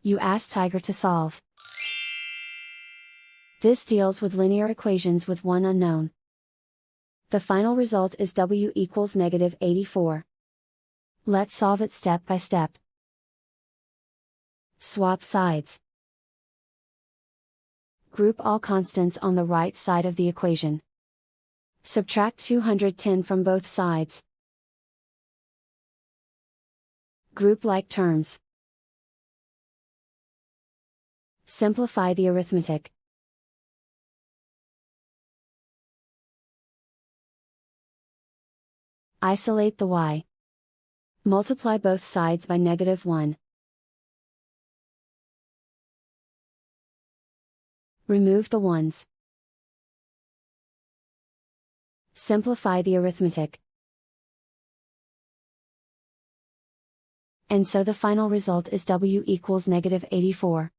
You ask Tiger to solve. This deals with linear equations with one unknown. The final result is w equals -84. Let's solve it step by step. Swap sides. Group all constants on the right side of the equation. Subtract 210 from both sides. Group like terms. Simplify the arithmetic. Isolate the y. Multiply both sides by -1. Remove the ones. Simplify the arithmetic. And so the final result is w equals -84.